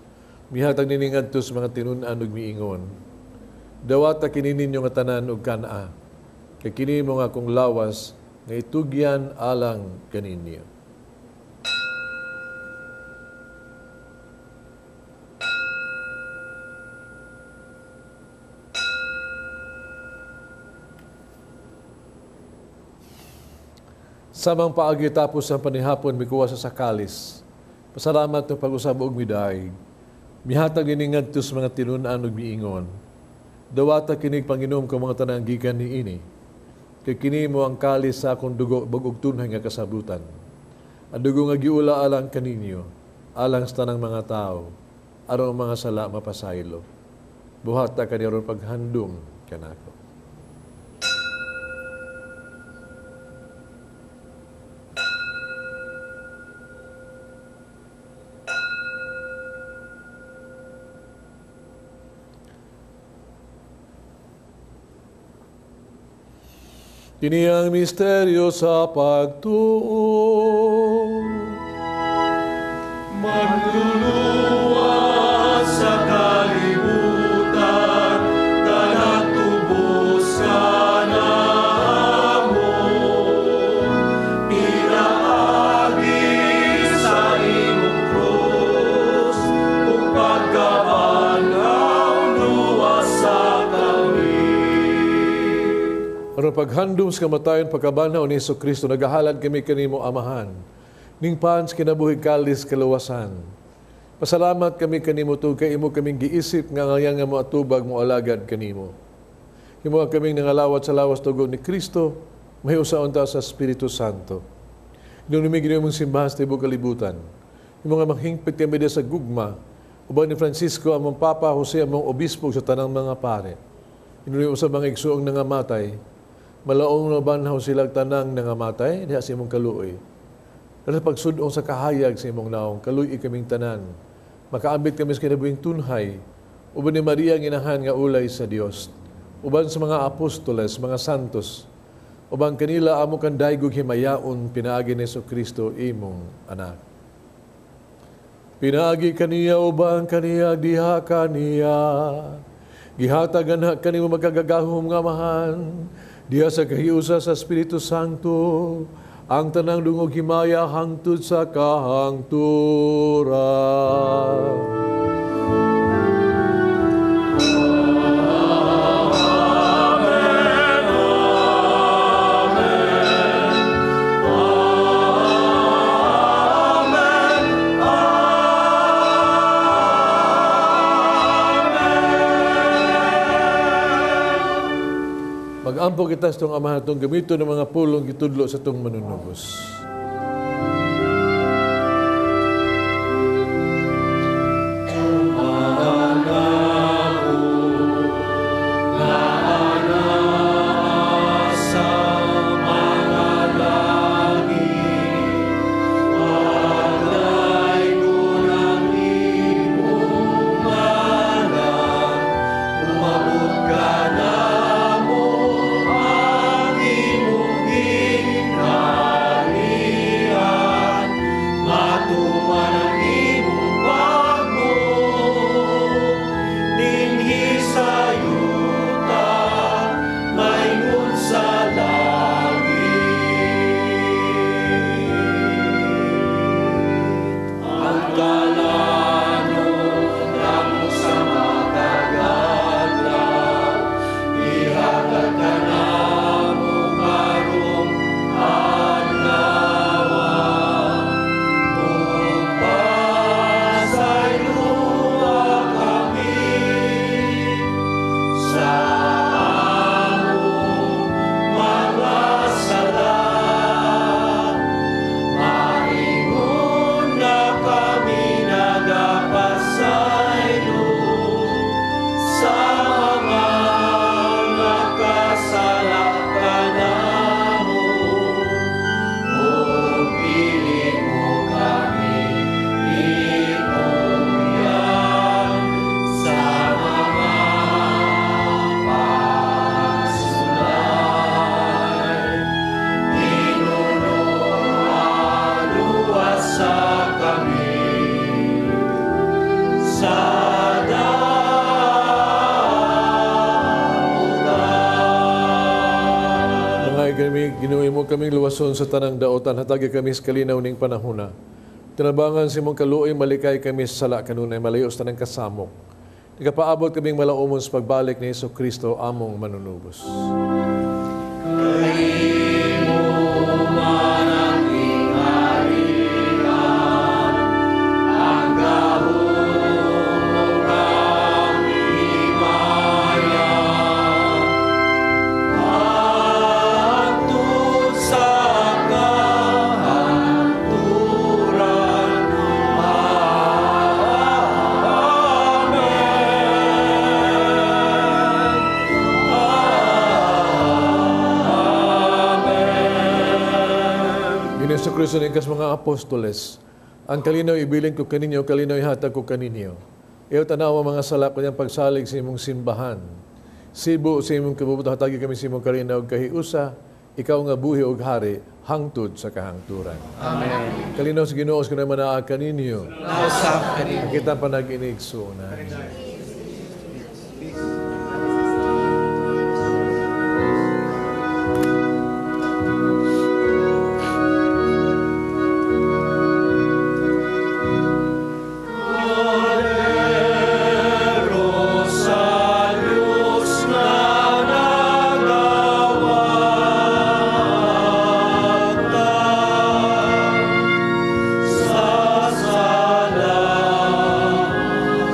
Mihatag niningad to sa mga tinunan ug miingon. Dawata kini ninyo nga tanan ug kanaa. Kay kini mo nga kung lawas nga itugyan alang kaninyo. Samang paagi tapos ang panihapon, mikuha sa sakalis. Pasalamat ng pag-usab og midaig. Mihatag niningad to sa mga tinunan ug miingon. Dawata kinig Panginom ko mga tanang gikan ni ini. Kay kini mo ang kalis sa akong dugo bagog tunhay nga kasabutan. Ang dugo nga giula alang kaninyo, alang sa tanang mga tao, aron mga sala mapasaylo. Buhata kaniya paghandom kanako. Kini ang misteryo sa pagtuo. Magluluwas sa kalibutan, talatubos ka na mo. Pinaagi sa imong krus, kung pagkabanaw luwas sa kami. Ano paghandom sa kamatayon pagkabanaw ni Kristo, nagahalad kami kanimo Amahan. Ning pans kinabuhig kalis kaluwasan. Pasalamat kami kanimo to kay imo kaming giisip nga ngayon nga mo atubag mo alagad kanimo. Imo kaming nangalawat sa lawas tugon ni Kristo, mahiusaon ta sa Espiritu Santo. Nung lumigin mong simbahan sa tibuok kalibutan, imo nga manghingpit kami sa gugma, Uban ni Francisco among Papa Jose among obispo sa tanang mga pare. Inuli sa mga igsuong nangamatay, malaong naban ho sila tanang nangamatay, diha sa imong kaluoy. Dahil pagsudong sa kahayag sa imong naong, kaluoy kaming tanan. Makaambit kami sa kinabuhing tunhay, uban ni Maria ang inahan nga ulay sa Dios. Uban sa mga apostoles, mga santos, uban kanila amo kan daygog himayaon pinaagi ni Kristo imong anak. Pinaagi kaniya ubang kaniya diha kaniya. Gihatagan ha kanimo magkagagahom nga mahan. Diha sa kahiusa sa Espiritu Santo. Ang tanang dungog himaya hangtod sa kahangturan. Mag-ampo kita sa itong amahan itong gamito ng mga pulong gitudlo sa itong manunubos. Ginuwi mo kaming luwason sa tanang daotan, hatagi kami sa kalinaw ning panahuna. Tinabangan si mong kaluoy, malikay kami sa sala kanunay, malayos tanang kasamok. Nagapaabot kaming malaumon sa pagbalik ni Kristo among manunubos. Sa Kristo ng kas mga apostoles, ang kalinaw ibilin ko kaninyo, kalinaw ihatag ko kaninyo. Iyo tanawa mga salak ko niyang pagsalig sa imong simbahan. Sibo sa imong kabubuto, hatagi kami sa imong kalinaw kahiusa, ikaw nga buhi og hari, hangtod sa kahangturan. Amen. Kalinaw sa Ginoo ko na manaa kaninyo. Kita pa nag-inigsunan.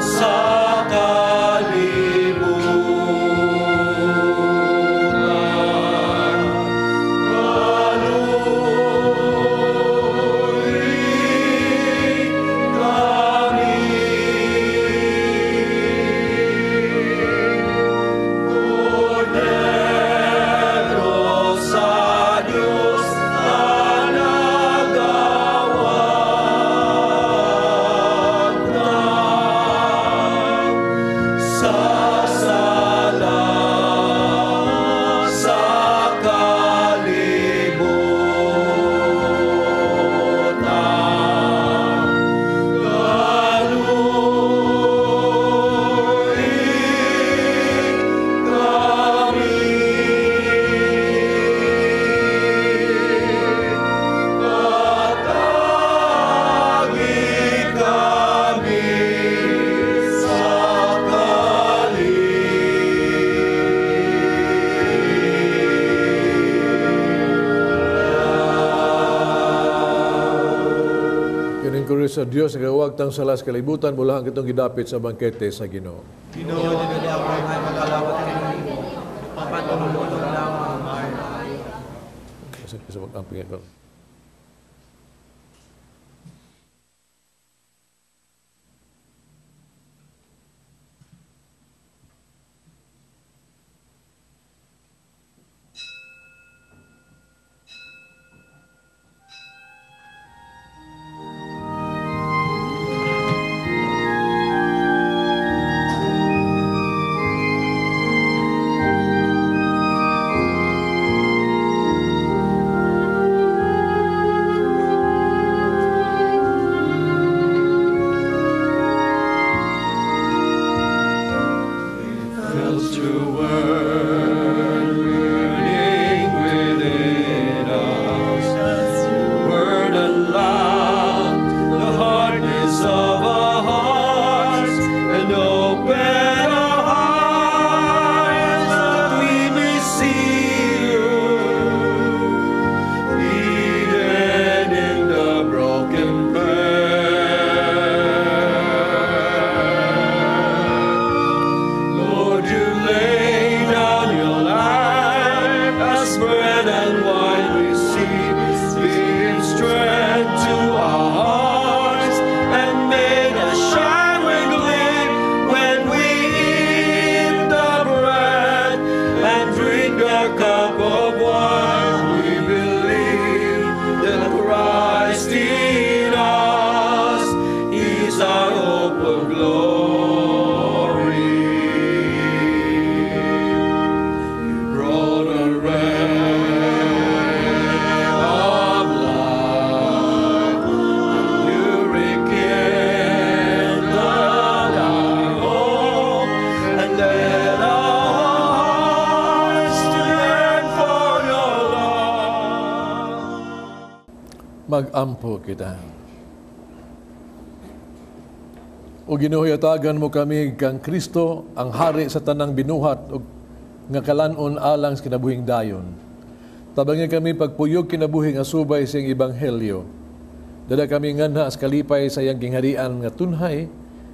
Sa sa Dios nga huwag tang salas kalibutan mula ang kitong gidapit sa bangkete sa Ginoo. Ginoo, dinili ako ang makalawat kanimo. Papatulong lamang ay. Sa pag-amping ito. Mag-ampo kita. O Ginoo, yatagan mo kami kang Kristo, ang hari sa tanang binuhat o nga kalanon alang sa kinabuhing dayon. Tabangan kami pagpuyog kinabuhing asubay sa iyang ebanghelyo. Dada kami nganha sa kalipay sa iyang gingharian nga tunhay,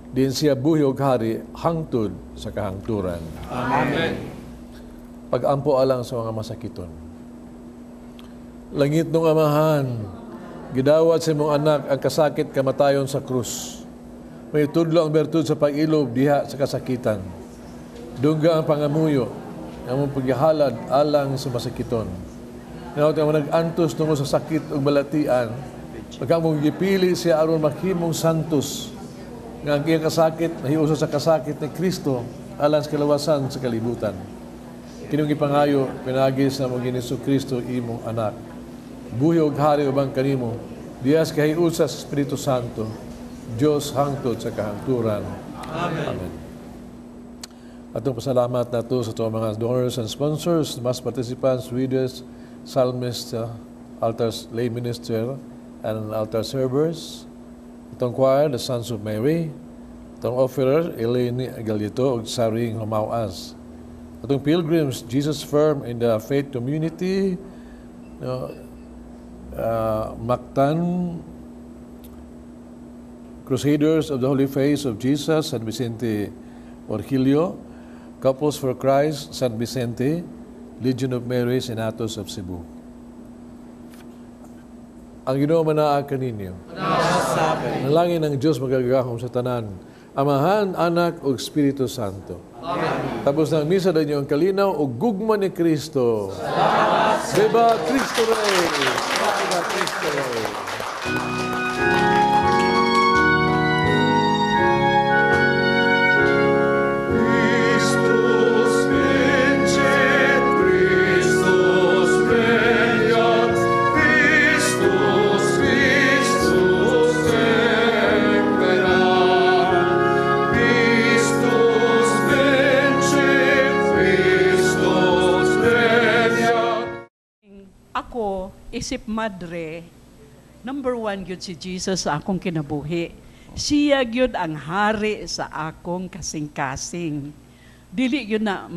din siya buhi og hari hangtod sa kahangturan. Amen. Pag-ampo alang sa mga masakiton. Langit ng Amahan, gidawat sa imong anak ang kasakit kamatayon sa krus. May tudlo ang bertud sa pag-ilob diha sa kasakitan. Dungga ang pangamuyo, ang mong pagyahalad alang sa masakiton. Ngayon ang nag-antos tungo sa sakit o balatian, pagka mong gipili siya aron maghimong santos, nga ang iyang kasakit, nahiuso sa kasakit ni Kristo, alang sa kalawasan sa kalibutan. Kinong ipangayo, pinagis na mong Giniso Kristo, imong anak. Buhi og hari ubang kanimo, diyas kahiusa sa Espiritu Santo, Diyos hangtod sa kahangturan. Amen. Atong pasalamat na ito sa itong mga donors and sponsors, mas participants, readers, psalmists, altars, lay minister, and altar servers. Itong choir, the Sons of Mary. Itong offerer, Elaine Galito, og Saring Humawas. Itong pilgrims, Jesus Firm in the Faith Community, Mactan, Crusaders of the Holy Face of Jesus, San Vicente Orgilio, Couples for Christ, San Vicente, Legion of Mary, Senatos of Cebu. Ang Ginoo manaa kaninyo. Nalangin ng Diyos magagahom sa tanan, Amahan, Anak, ug Espiritu Santo. Amen. Tapos ng misa na inyo ang kalinaw o gugma ni Kristo. Viva Cristo Rey! Viva Cristo Rey! Isip madre, number one yun si Jesus sa akong kinabuhi. Siya yun ang hari sa akong kasing-kasing. Dili yun na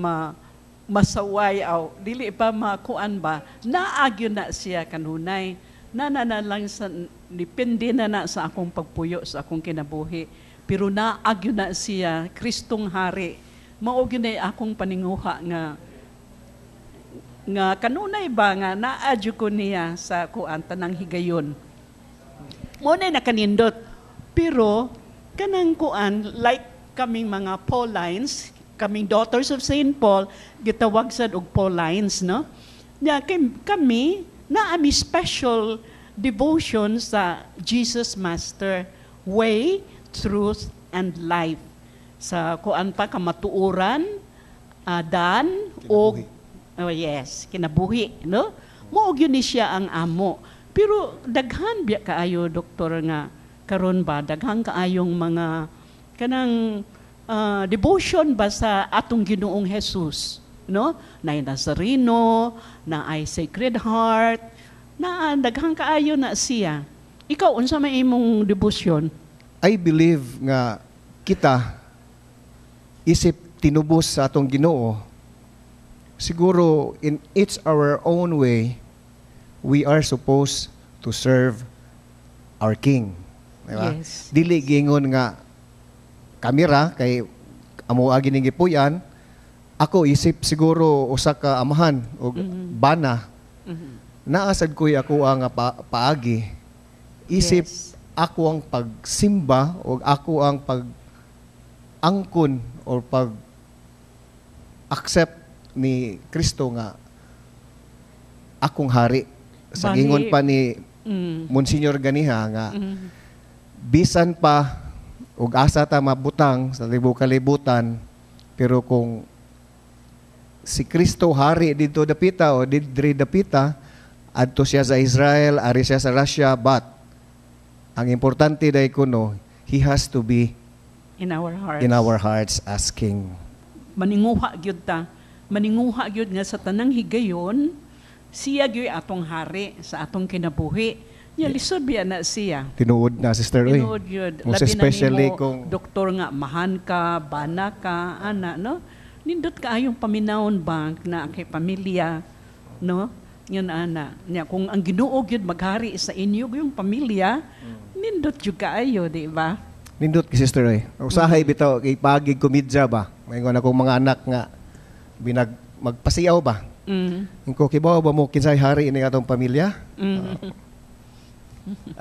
masaway, dili pa makuan ba, naag yun na siya kanunay. na lang sa, depende na sa akong pagpuyo, sa akong kinabuhi. Pero naagyo na siya, Kristong Hari. Maog yun ay akong paninguha nga kanunay ba nga naadyo ko niya sa kuan tanang higayon. Muna nakanindot. Pero kanang kuan, like kaming mga Paulines, kaming daughters of St. Paul, gitawag sad og Paulines, no? Nya kami naami special devotion sa Jesus Master, way, truth, and life. Sa kuan pa kamatuoran, dan o kinabuhi, no? Mao gyud ni siya ang amo. Pero daghan biya kaayo, doktor, nga karon ba daghang kaayong mga kanang devotion ba sa atong Ginoong Jesus, no? Na Nazareno, na ay Sacred Heart, na daghang kaayo na siya. Ikaw unsa may imong devotion? I believe nga kita isip tinubos sa atong Ginoo, siguro in each our own way, we are supposed to serve our King. Diba? Yes. Dili gingon nga kamera kay amo agi ning gipuy-an, ako isip siguro usa ka amahan o bana. Naasad ko'y ako ang paagi. Isip ako ang pagsimba o ako ang pag-angkon o pag-accept ni Kristo nga akong hari. Sa gingon pa ni Monsignor Ganiha nga bisan pa ug asa ta mabutang sa libu-kalibutan, pero kung si Kristo hari dito dapita o didri dapita, adto siya sa Israel, ari siya sa Russia, but ang importante dai kuno, he has to be in our hearts as King. Maninguha gyud ta. Maninguha gyud nga sa tanang higayon, siya gyud atong hari sa atong kinabuhi. Ya lisod biya na siya. Tinuod na, Sister Roy. Tinuod yun. Most Labi especially na nimo, kung doktor nga, mahan ka, bana ka, ana, no? Nindot ka ayong paminawon ba na kay pamilya, no? Yan, ana. Nya, kung ang Ginoo yun maghari sa inyo, yung pamilya, nindot yun kaayo, di ba? nindot ki Sister Roy. Usahay bitaw, kay pagig komedya ba? Mayroon akong mga anak nga, magpasiyaw ba? Ko kibaw ba mo kinsay hari ini atong pamilya?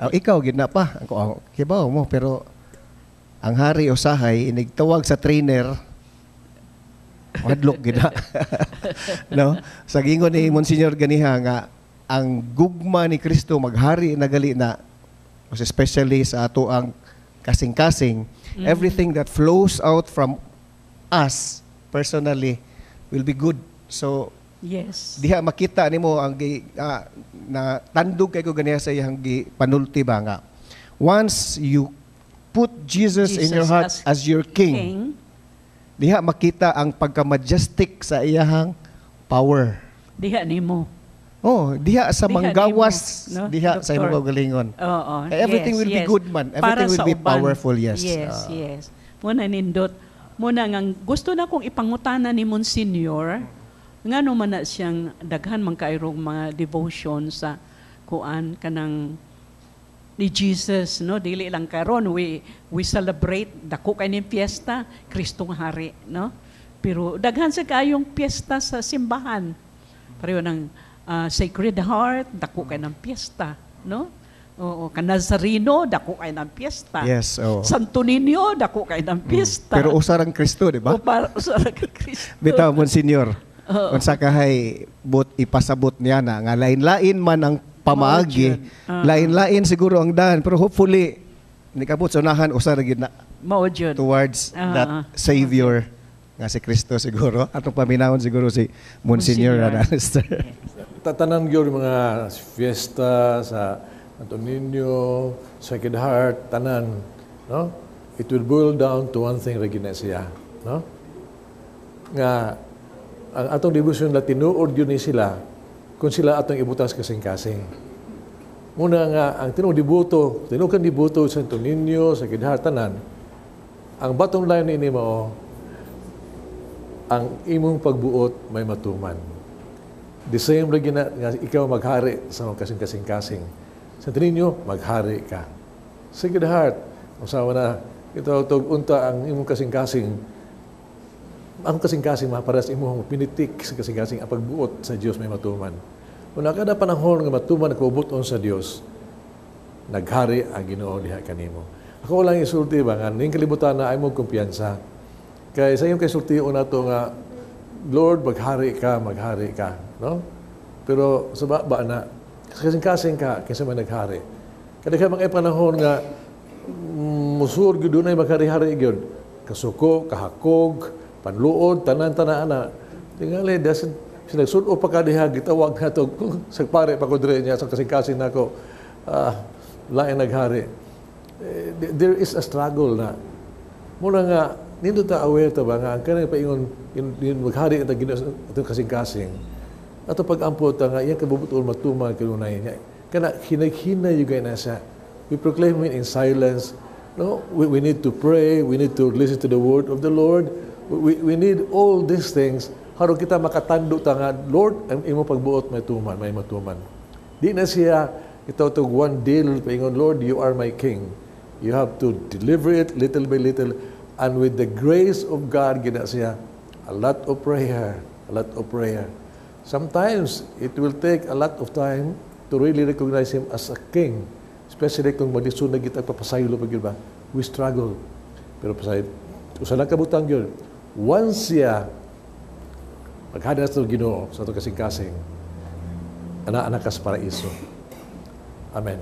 Ikaw gid na pa. Ako kibaw mo pero ang hari usahay inigtawag sa trainer madlok gid na. No? Sa gingon ni Monsignor Ganiha nga ang gugma ni Kristo maghari nagali na, especially sa ato ang kasing-kasing, everything that flows out from us personally will be good. So yes, diha makita nimo ang na tandog kay ko ganiya sa iyang panulti ba nga. Once you put Jesus in your heart as your king, diha makita ang pagka-majestic sa iyang power. Diha nimo. Oh, diha sa manggawas, no? diha sa imong galingon. Oo. Everything will be good man. Everything will be powerful, yes. Yes. Muna nindot. Muna nga gusto na kong ipangutana ni Monsignor nga no man na siyang daghan man kairong mga devotion sa kuan kanang ni Jesus, no? Dili lang karon we celebrate dako kay ning fiesta Kristong Hari, no? Pero daghan sa kayong fiesta sa simbahan. Pareho ng Sacred Heart, dako kay ng fiesta, no? Oo, Nazareno, dako kay ng fiesta. Yes, oh. Santo Niño, dako kay ng fiesta. Pero usarang Kristo, di ba? Usarang Kristo. Bitaw, Monsignor. Unsa kahay ipasabot niya na nga lain-lain man ang pamaagi, lain-lain siguro ang daan, pero hopefully nikabot sunahan usa ra gid na towards that Savior nga si Kristo siguro. Atong paminawon siguro si Monsignor Ananister. Tatanan gyud mga fiesta sa Santo Niño, Sacred Heart, tanan, no? It will boil down to one thing ra gid na siya, no? Nga ang atong devotion na tinuod yun ni sila kung sila atong ibutas kasing-kasing. Muna nga, ang tinukan dibuto sa Santo Niño, sa Kidhartanan, ang bottom line ni mo, ang imong pagbuot may matuman. The same lagi na nga ikaw maghari sa mga kasing-kasing. Sa tininyo, maghari ka. Sige heart, usawa na, ito unta ang imong kasing-kasing, ang kasing-kasing maparas imong pinitik sa kasing-kasing ang pagbuot sa Dios may matuman. Una kada panahon nga matuman kaubuton sa Dios, naghari ang Ginoo diha kanimo. Ako lang isulti ba nga ning kalibutan na ay mo kumpiyansa. Kay sa iyong kaisulti una to nga Lord maghari ka, no? Pero sa ba na kasing-kasing ka kaysa man naghari. Kada ka mga panahon nga musur gyud dunay maghari-hari gyud. Kasuko, kahakog, panluod, tanan-tanan na. Tingali dasin sinagsudo pa kadiha gitawag nato sa pare pa ko dire niya sa kasing-kasing nako. Lain naghari. There is a struggle na. Muna nga nindot ta aware ta ba nga ang kanang paingon in maghari ta Ginoo atong kasing-kasing. Ato pag-ampot nga iyang kabubuton matuman kanunay niya. Kana hinay-hinay yung na siya. We proclaim it in silence. No, we need to pray. We need to listen to the word of the Lord. We need all these things. Harap kita makatando ta nga, Lord, ang imo pagbuot may matuman. Di na siya ito one deal paingon, Lord, you are my king. You have to deliver it little by little. And with the grace of God, gina siya a lot of prayer. Sometimes, it will take a lot of time to really recognize Him as a king. Especially kung malisunag kita papasaylo pag yun ba, we struggle. Pero pasaylo, usalang kabutang yun, once siya maghada sa Ginoo sa ito kasing-kasing, anak-anak ka sa paraiso. Amen.